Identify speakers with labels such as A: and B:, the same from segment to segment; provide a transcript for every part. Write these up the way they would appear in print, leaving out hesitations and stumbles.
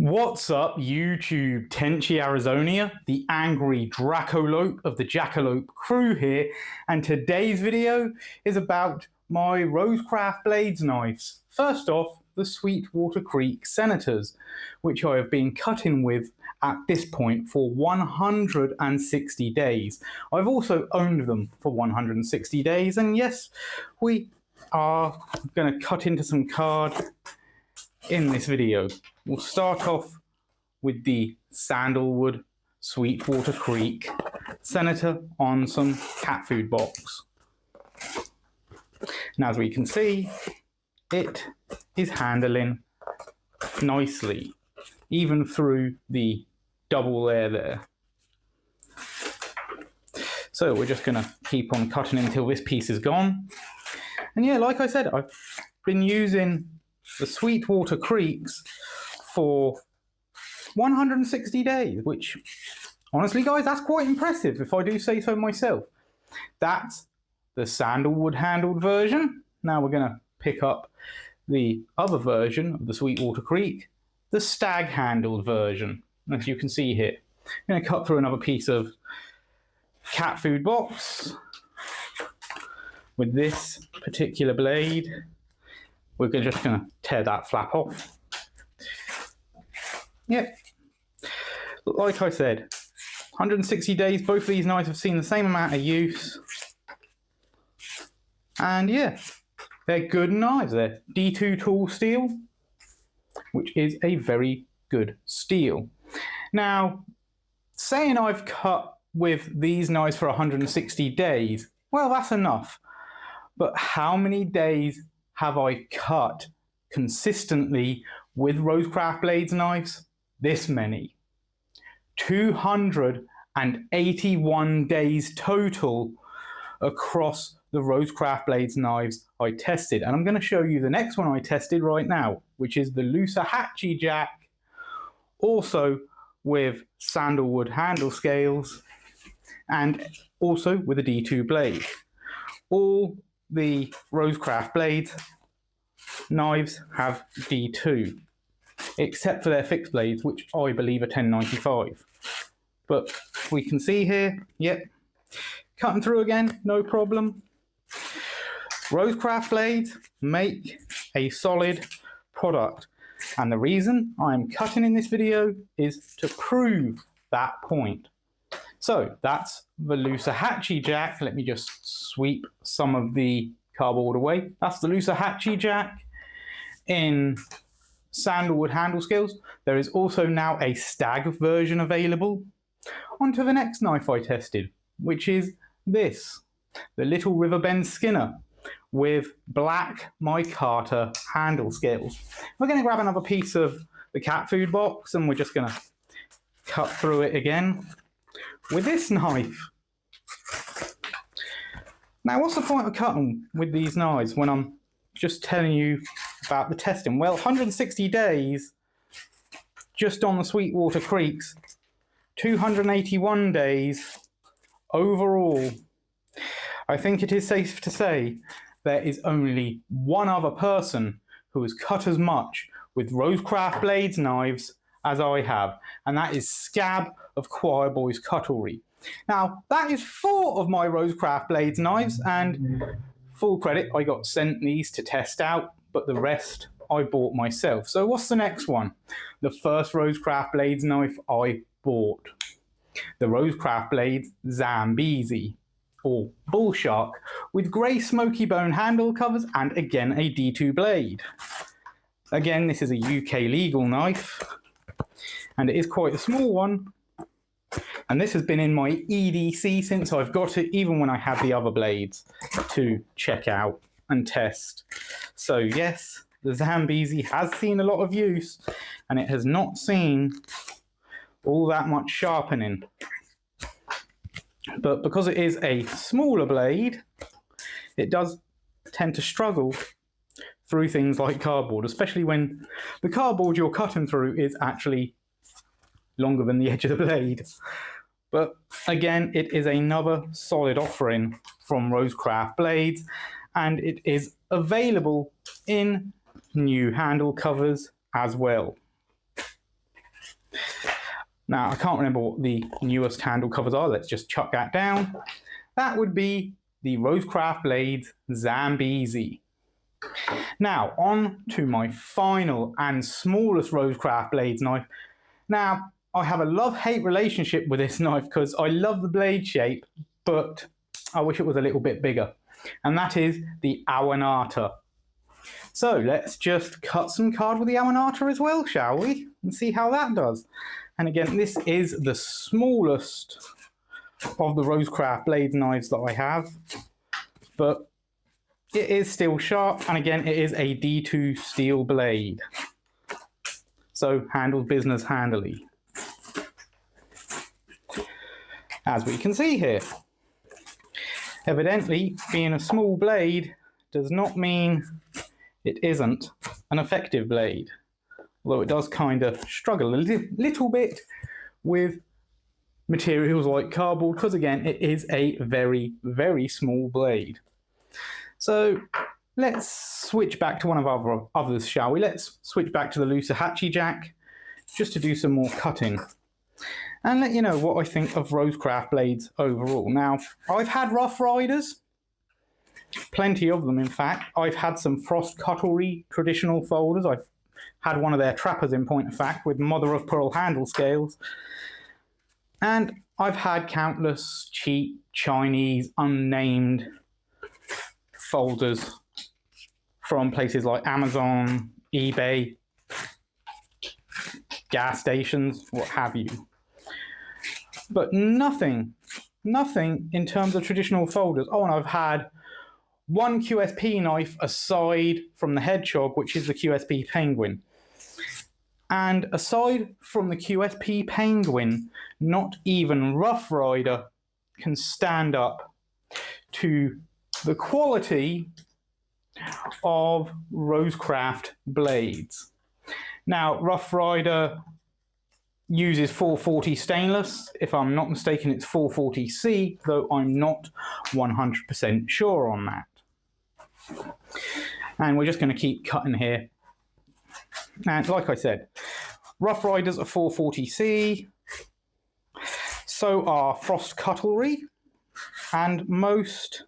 A: What's up, YouTube? Tenchi Arizonia, the angry Dracolope of the Jackalope crew here, and today's video is about my RoseCraft Blades knives. First off, the Sweetwater Creek Senators, which I have been cutting with at this point for 160 days. I've also owned them for 160 days, and yes, we are going to cut into some card in this video. We'll start off with the Sandalwood Sweetwater Creek Senator on some cat food box. And as we can see, it is handling nicely, even through the double layer there. So we're just going to keep on cutting until this piece is gone. And yeah, like I said, I've been using the Sweetwater Creeks for 160 days, which honestly, guys, that's quite impressive if I do say so myself. That's the sandalwood handled version. Now we're going to pick up the other version of the Sweetwater Creek, the stag handled version. As you can see here, I'm going to cut through another piece of cat food box with this particular blade. We're just going to tear that flap off. Yep. Like I said, 160 days, both of these knives have seen the same amount of use. And yeah, they're good knives. They're D2 tool steel, which is a very good steel. Now, saying I've cut with these knives for 160 days, well, that's enough. But how many days have I cut consistently with RoseCraft Blades knives? This many. 281 days total across the RoseCraft Blades knives I tested. And I'm going to show you the next one I tested right now, which is the Loosahatchee Jack, also with sandalwood handle scales, and also with a D2 blade. All the RoseCraft Blades knives have D2, except for their fixed blades, which I believe are 1095. But we can see here, yep, cutting through again, no problem. RoseCraft Blades make a solid product, and the reason I'm cutting in this video is to prove that point. So that's the Loosahatchee Jack. Let me just sweep some of the cardboard away. That's the Loosahatchee Jack in sandalwood handle scales. There is also now a stag version available. On to the next knife I tested, which is this, the Little Riverbend Skinner with black micarta handle scales. We're going to grab another piece of the cat food box and we're just going to cut through it again with this knife. Now, what's the point of cutting with these knives when I'm just telling you about the testing? Well, 160 days just on the Sweetwater Creeks, 281 days overall. I think it is safe to say there is only one other person who has cut as much with RoseCraft Blades knives as I have, and that is Scab of Choir Boys Cutlery. Now, that is 4 of my RoseCraft Blades knives, and full credit, I got sent these to test out, but the rest I bought myself. So what's the next one? The first RoseCraft Blades knife I bought. The RoseCraft Blades Zambezi, or Bull Shark, with grey smoky bone handle covers and again a D2 blade. Again, this is a UK legal knife, and it is quite a small one. And this has been in my EDC since I've got it, even when I had the other blades to check out and test. So yes, the Zambezi has seen a lot of use, and it has not seen all that much sharpening. But because it is a smaller blade, it does tend to struggle through things like cardboard, especially when the cardboard you're cutting through is actually longer than the edge of the blade. But again, it is another solid offering from RoseCraft Blades, and it is available in new handle covers as well. Now, I can't remember what the newest handle covers are. Let's just chuck that down. That would be the RoseCraft Blades Zambezi. Now, on to my final and smallest RoseCraft Blades knife. Now, I have a love-hate relationship with this knife because I love the blade shape, but I wish it was a little bit bigger. And that is the Awanata. So let's just cut some card with the Awanata as well, shall we? And see how that does. And again, this is the smallest of the RoseCraft Blades knives that I have, but it is still sharp, and again, it is a D2 steel blade. So handles business handily. As we can see here. Evidently, being a small blade does not mean it isn't an effective blade. Although it does kind of struggle a little bit with materials like cardboard, because again, it is a very, very small blade. So let's switch back to one of our others, shall we? Let's switch back to the Loosahatchee Jack, just to do some more cutting. And let you know what I think of RoseCraft Blades overall. Now, I've had Rough Riders, plenty of them in fact. I've had some Frost Cutlery traditional folders. I've had one of their trappers in point of fact with mother of pearl handle scales. And I've had countless cheap Chinese unnamed folders from places like Amazon, eBay, gas stations, what have you. But nothing in terms of traditional folders. Oh, and I've had one QSP knife aside from the Hedgehog, which is the QSP Penguin. And aside from the QSP Penguin, not even Rough Rider can stand up to the quality of RoseCraft Blades. Now, Rough Rider uses 440 stainless. If I'm not mistaken, it's 440C, though I'm not 100% sure on that. And we're just going to keep cutting here. And like I said, Rough Riders are 440C, so are Frost Cutlery, and most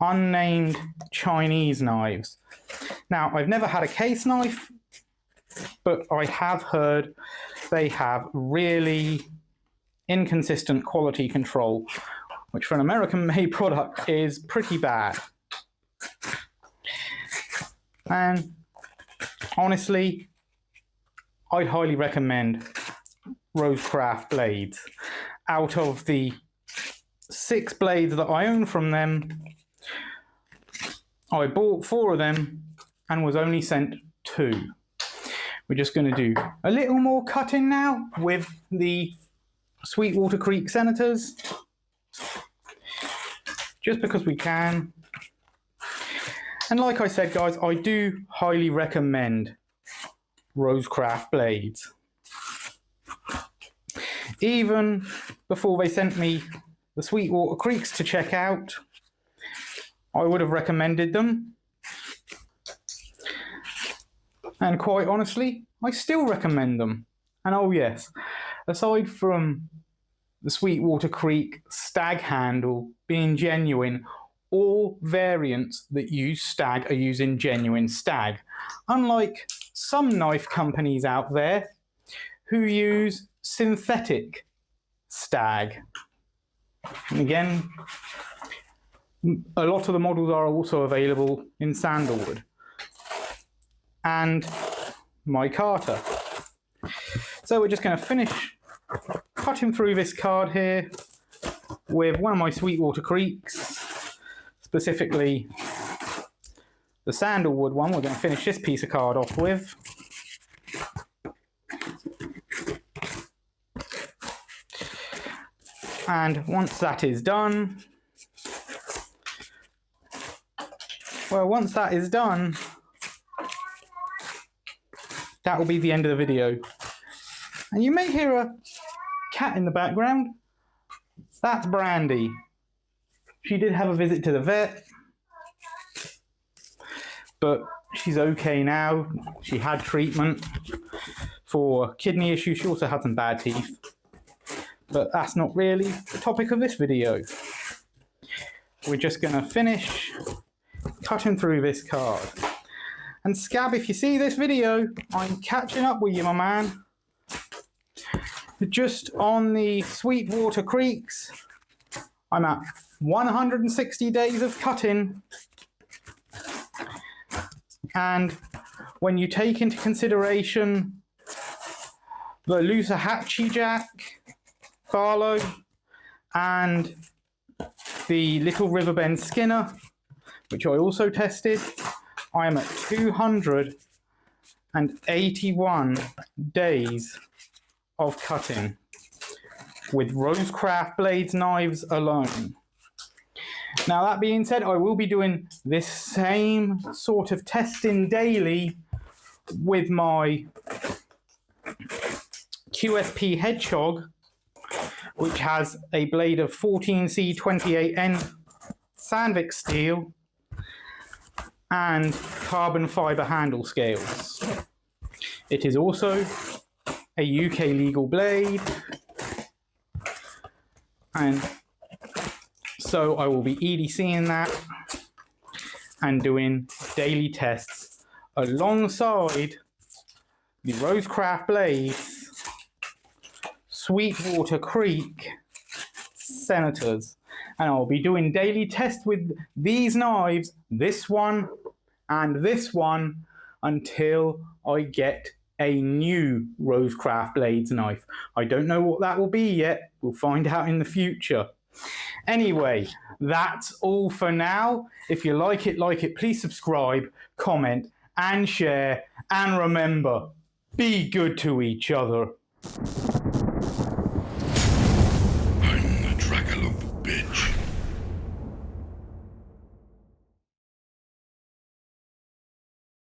A: unnamed Chinese knives. Now, I've never had a case knife, but I have heard they have really inconsistent quality control, which for an American-made product is pretty bad. And honestly, I'd highly recommend RoseCraft Blades. Out of the 6 blades that I own from them, I bought 4 of them and was only sent 2. We're just going to do a little more cutting now with the Sweetwater Creek Senators, just because we can. And like I said, guys, I do highly recommend RoseCraft Blades. Even before they sent me the Sweetwater Creeks to check out, I would have recommended them. And quite honestly, I still recommend them. And oh yes, aside from the Sweetwater Creek stag handle being genuine, all variants that use stag are using genuine stag. Unlike some knife companies out there who use synthetic stag. And again, a lot of the models are also available in sandalwood and micarta. So we're just going to finish cutting through this card here with one of my Sweetwater Creeks, specifically the sandalwood one. We're going to finish this piece of card off with. And once that is done, that will be the end of the video. And you may hear a cat in the background. That's Brandy. She did have a visit to the vet, but she's okay now. She had treatment for kidney issues. She also had some bad teeth. But that's not really the topic of this video. We're just going to finish cutting through this card. And Scab, if you see this video, I'm catching up with you, my man. Just on the Sweetwater Creeks, I'm at 160 days of cutting. And when you take into consideration the Loosahatchee Barlow and the Little Riverbend Skinner, which I also tested, I am at 281 days of cutting with RoseCraft Blades knives alone. Now, that being said, I will be doing this same sort of testing daily with my QSP Hedgehog, which has a blade of 14C28N Sandvik steel and carbon fibre handle scales. It is also a UK legal blade, and so I will be EDCing that and doing daily tests alongside the RoseCraft Blades Sweetwater Creek Senators. And I'll be doing daily tests with these knives, this one and this one, until I get a new RoseCraft Blades knife. I don't know what that will be yet. We'll find out in the future. Anyway, that's all for now. If you like it, please subscribe, comment, and share. And remember, be good to each other.